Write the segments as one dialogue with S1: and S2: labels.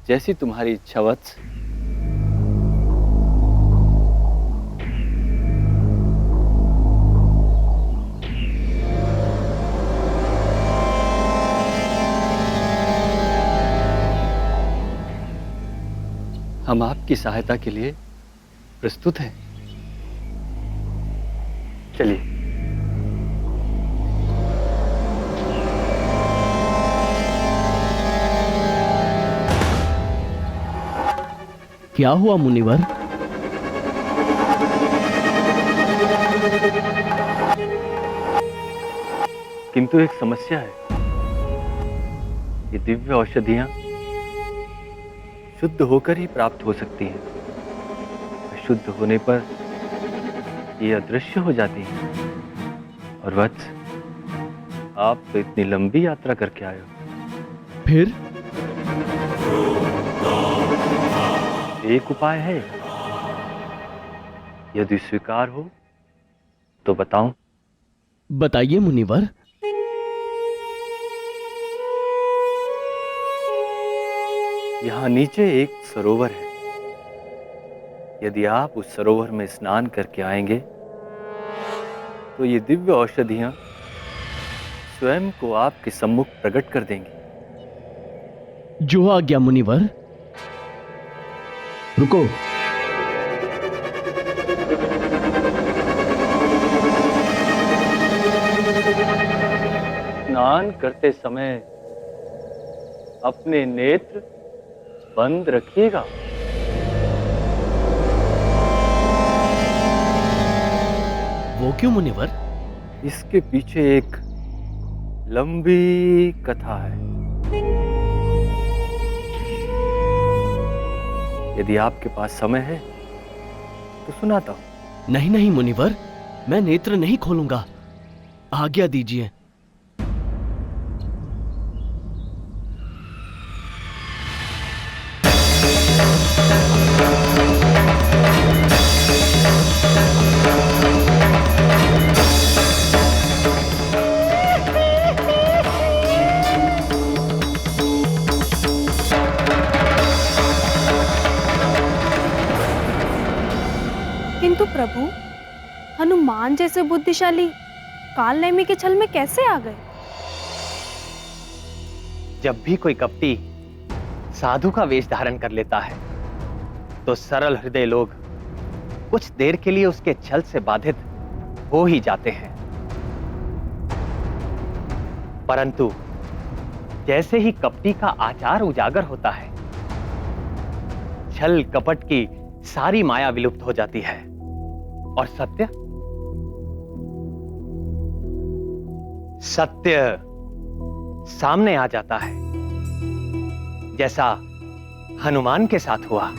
S1: जैसी तुम्हारी इच्छा वत्स। हम आपकी सहायता के लिए प्रस्तुत हैं। चलिए।
S2: क्या हुआ मुनिवर?
S1: किंतु एक समस्या है। ये दिव्य औषधियां शुद्ध होकर ही प्राप्त हो सकती हैं। अशुद्ध होने पर ये अदृश्य हो जाती हैं। और वत्स, आप तो इतनी लंबी यात्रा करके आए हो।
S2: फिर?
S1: एक उपाय है। यदि स्वीकार हो तो बताऊं?
S2: बताइए मुनिवर।
S1: यहां नीचे एक सरोवर है। यदि आप उस सरोवर में स्नान करके आएंगे तो ये दिव्य औषधियां स्वयं को आपके सम्मुख प्रकट कर देंगी।
S2: जो आज्ञा मुनिवर।
S3: रुको।
S1: स्नान करते समय अपने नेत्र बंद रखिएगा।
S2: वो क्यों मुनिवर?
S1: इसके पीछे एक लंबी कथा है। यदि आपके पास समय है तो सुनाता हूं।
S2: नहीं नहीं मुनिवर, मैं नेत्र नहीं खोलूंगा। आज्ञा दीजिए।
S4: किंतु प्रभु, हनुमान जैसे बुद्धिशाली काल नेमी के छल में कैसे आ गए?
S5: जब भी कोई कपटी साधु का वेश धारण कर लेता है तो सरल हृदय लोग कुछ देर के लिए उसके छल से बाधित हो ही जाते हैं। परंतु जैसे ही कपटी का आचार उजागर होता है, छल कपट की सारी माया विलुप्त हो जाती है और सत्य सामने आ जाता है, जैसा हनुमान के साथ हुआ।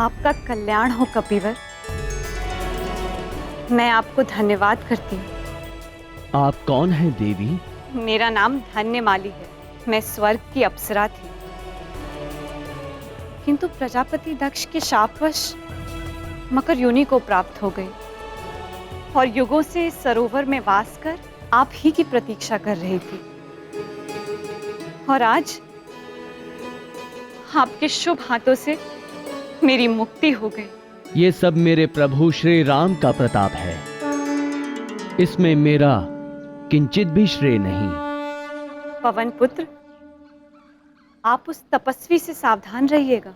S3: आपका कल्याण हो कपिवर। मैं आपको धन्यवाद करती हूँ।
S2: आप कौन हैं देवी?
S3: मेरा नाम धन्यमाली है। मैं स्वर्ग की अप्सरा थी, किंतु प्रजापति दक्ष के शापवश मकर योनि को प्राप्त हो गई और युगों से इस सरोवर में वास कर आप ही की प्रतीक्षा कर रही थी। और आज आपके शुभ हाथों से मेरी मुक्ति हो गई।
S2: ये सब मेरे प्रभु श्री राम का प्रताप है, इसमें मेरा किंचित भी श्रेय नहीं।
S3: पवन पुत्र, आप उस तपस्वी से सावधान रहिएगा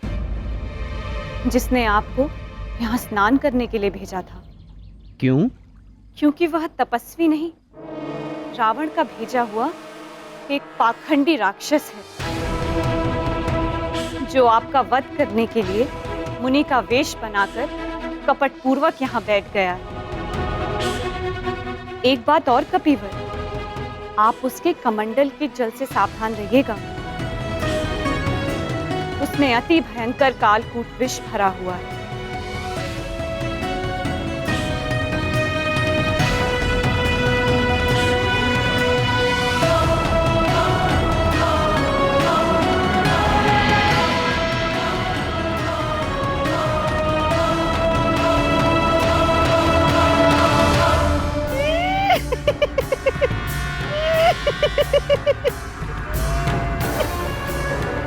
S3: जिसने आपको यहाँ स्नान करने के लिए भेजा था।
S2: क्यों?
S3: क्योंकि वह तपस्वी नहीं, रावण का भेजा हुआ एक पाखंडी राक्षस है जो आपका वध करने के लिए मुनि का वेश बनाकर कपटपूर्वक यहाँ बैठ गया है। एक बात और कपिवर, आप उसके कमंडल के जल से सावधान रहिएगा। उसमें अति भयंकर कालकूट विष भरा हुआ है।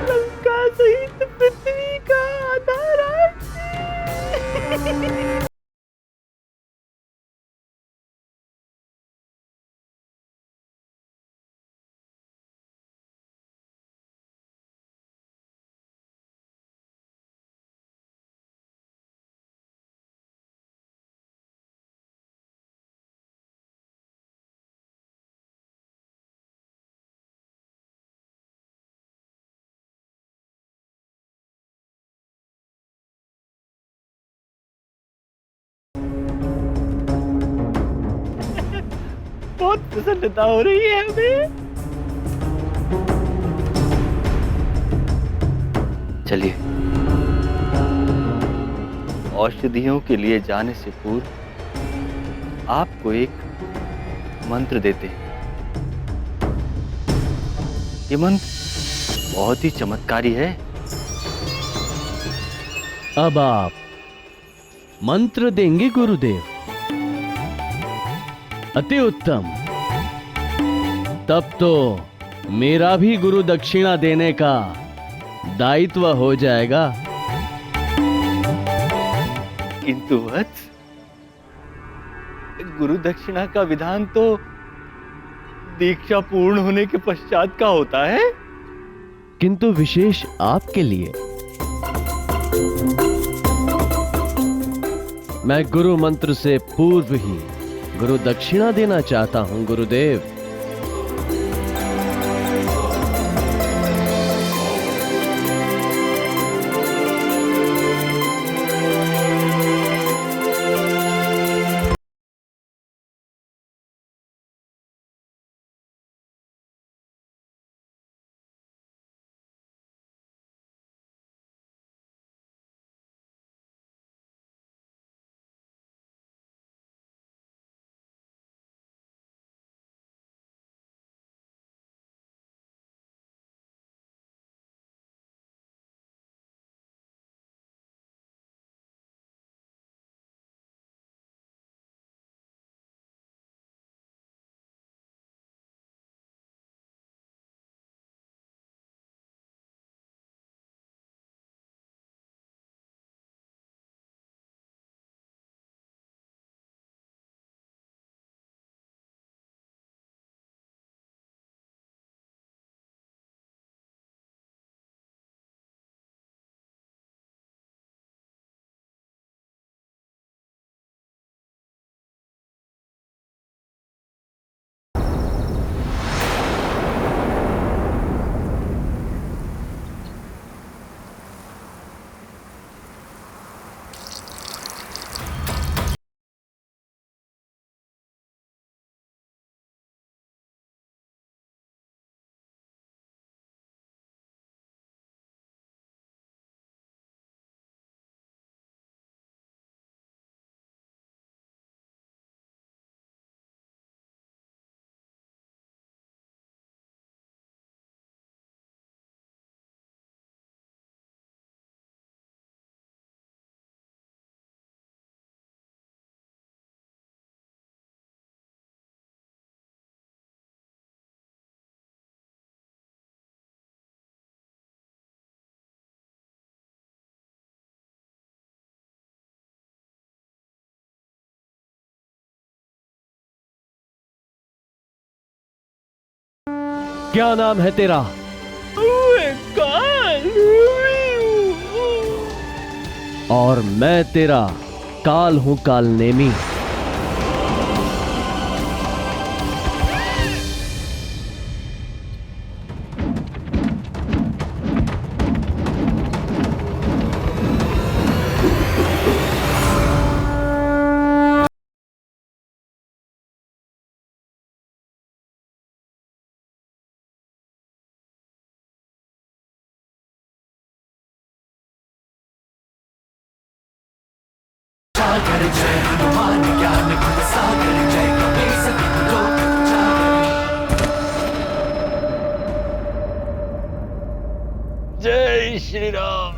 S5: लंका सहित पृथ्वी का आधार। बहुत प्रसन्नता हो रही है हमें।
S1: चलिए, औषधियों के लिए जाने से पूर्व आपको एक मंत्र देते हैं। ये मंत्र बहुत ही चमत्कारी है।
S2: अब आप मंत्र देंगे गुरुदेव? अति उत्तम। तब तो मेरा भी गुरु दक्षिणा देने का दायित्व हो जाएगा।
S1: किंतु वत्स, गुरु दक्षिणा का विधान तो दीक्षा पूर्ण होने के पश्चात का होता है।
S2: किंतु विशेष आपके लिए मैं गुरु मंत्र से पूर्व ही गुरु दक्षिणा देना चाहता हूं गुरुदेव। क्या नाम है तेरा? और मैं तेरा काल हूं, काल नेमी।
S1: जय श्री राम।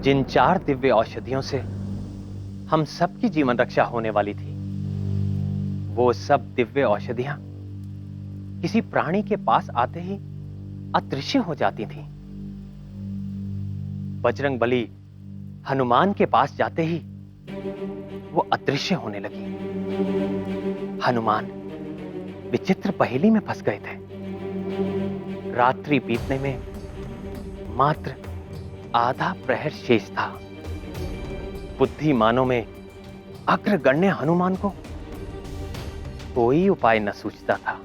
S5: जिन 4 दिव्य औषधियों से हम सबकी जीवन रक्षा होने वाली थी, वो सब दिव्य औषधियां किसी प्राणी के पास आते ही अदृश्य हो जाती थीं। बजरंग बली हनुमान के पास जाते ही वो अदृश्य होने लगी। हनुमान विचित्र पहेली में फंस गए थे। रात्रि बीतने में मात्र आधा प्रहर शेष था। बुद्धिमानों में अग्रगण्य हनुमान को कोई उपाय न सूझता था।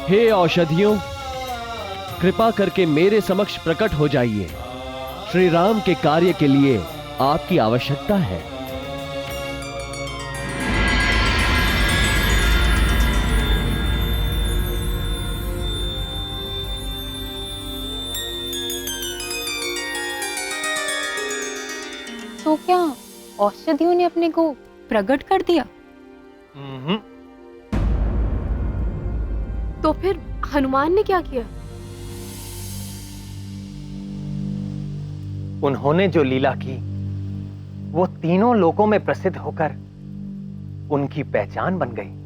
S2: हे औषधियों, कृपा करके मेरे समक्ष प्रकट हो जाइए। श्री राम के कार्य के लिए आपकी आवश्यकता है।
S4: तो क्या औषधियों ने अपने को प्रकट कर दिया? तो फिर हनुमान ने क्या किया?
S5: उन्होंने जो लीला की, वो तीनों लोकों में प्रसिद्ध होकर उनकी पहचान बन गई।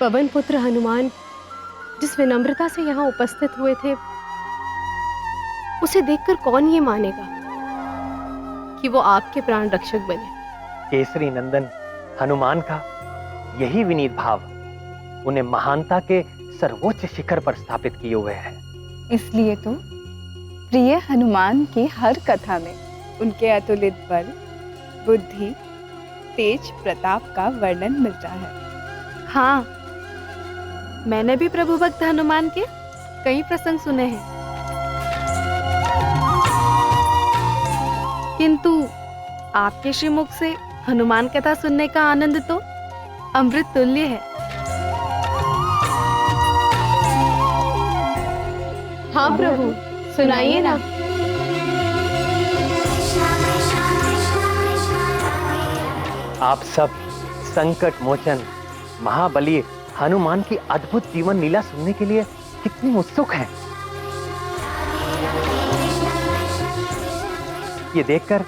S4: पवन पुत्र हनुमान जिस विनम्रता से यहाँ उपस्थित हुए थे, उसे देखकर कौन ये मानेगा कि वो आपके प्राण रक्षक बने।
S5: केसरी नंदन हनुमान का यही विनीत भाव उन्हें महानता के सर्वोच्च शिखर पर स्थापित किए हुए है।
S6: इसलिए तो प्रिय हनुमान की हर कथा में उनके अतुलित बल, बुद्धि, तेज प्रताप का वर्णन मिलता है।
S4: हाँ, मैंने भी प्रभु भक्त हनुमान के कई प्रसंग सुने हैं, किंतु आपके श्रीमुख से हनुमान कथा सुनने का आनंद तो अमृत तुल्य है। हाँ प्रभु, सुनाइए ना।
S5: आप सब संकट मोचन महाबली हनुमान की अद्भुत जीवन लीला सुनने के लिए कितनी उत्सुक हैं। ये देखकर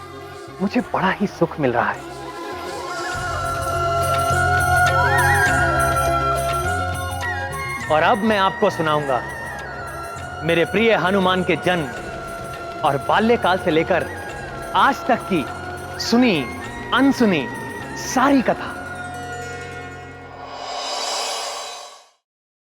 S5: मुझे बड़ा ही सुख मिल रहा है। और अब मैं आपको सुनाऊंगा मेरे प्रिय हनुमान के जन्म और बाल्यकाल से लेकर आज तक की सुनी अनसुनी सारी कथा।